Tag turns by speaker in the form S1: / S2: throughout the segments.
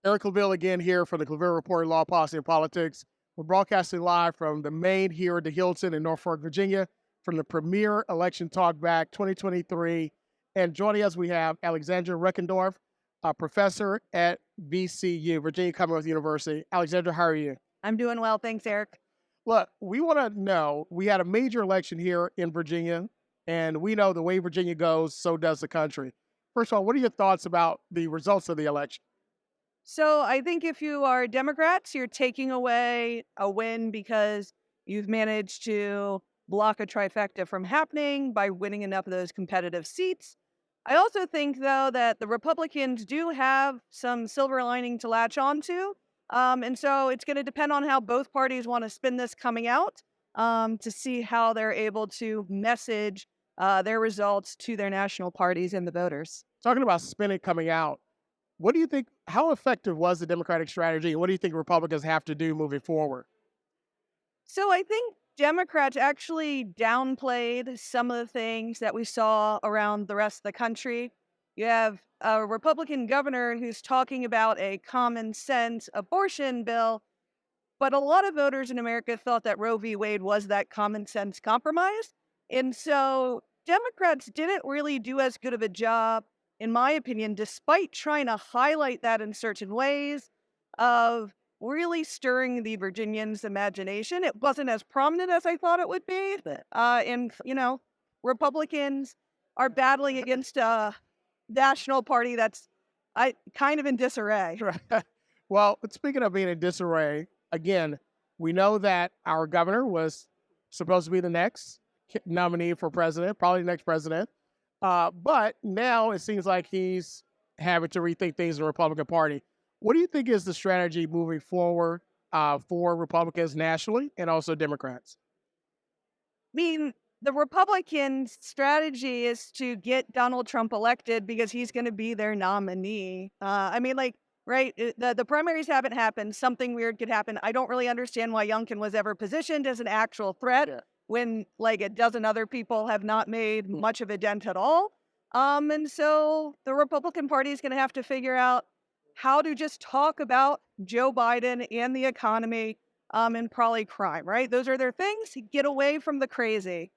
S1: Eric Claville again here for the Claville Report, Law, Policy, and Politics. We're broadcasting live from the Main here at the Hilton in Norfolk, Virginia, from the premier election talkback 2023. And joining us, we have Alexandra Reckendorff, a professor at VCU, Virginia Commonwealth University. Alexandra, how are you?
S2: I'm doing well. Thanks, Eric.
S1: Look, we want to know, we had a major election here in Virginia, and we know the way Virginia goes, so does the country. First of all, what are your thoughts about the results of the election?
S2: So I think if you are Democrats, you're taking away a win because you've managed to block a trifecta from happening by winning enough of those competitive seats. I also think, though, that the Republicans do have some silver lining to latch onto. And so it's going to depend on how both parties want to spin this coming out to see how they're able to message their results to their national parties and the voters.
S1: Talking about spinning coming out, what do you think, how effective was the Democratic strategy, and what do you think Republicans have to do moving forward?
S2: So I think Democrats actually downplayed some of the things that we saw around the rest of the country. You have a Republican governor who's talking about a common sense abortion bill, but a lot of voters in America thought that Roe v. Wade was that common sense compromise. And so Democrats didn't really do as good of a job, in my opinion, despite trying to highlight that in certain ways, of really stirring the Virginians' imagination. It wasn't as prominent as I thought it would be. Republicans are battling against a national party that's kind of in disarray.
S1: Well, speaking of being in disarray, again, we know that our governor was supposed to be the next nominee for president, probably the next president. But now it seems like he's having to rethink things in the Republican Party. What do you think is the strategy moving forward for Republicans nationally and also Democrats?
S2: I mean, the Republican strategy is to get Donald Trump elected because he's going to be their nominee. Right? The primaries haven't happened. Something weird could happen. I don't really understand why Youngkin was ever positioned as an actual threat when like a dozen other people have not made much of a dent at all. And so the Republican Party is going to have to figure out how to just talk about Joe Biden and the economy and probably crime, right? Those are their things. Get away from the crazy.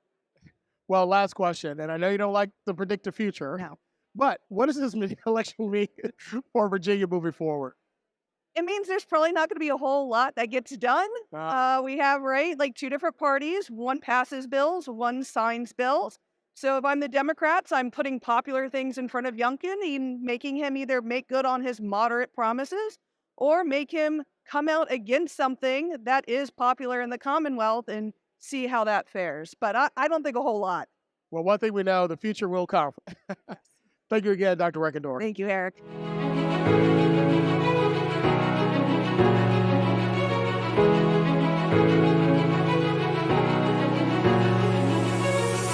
S1: Well, last question, and I know you don't like to predict the future,
S2: No.
S1: but what does this election mean for Virginia moving forward?
S2: It means there's probably not going to be a whole lot that gets done. We have, right, like two different parties. One passes bills, one signs bills. So if I'm the Democrats, I'm putting popular things in front of Youngkin and making him either make good on his moderate promises or make him come out against something that is popular in the Commonwealth and see how that fares. But I don't think a whole lot.
S1: Well, one thing we know, the future will come. Thank you again, Dr. Reckendorff.
S2: Thank you, Eric.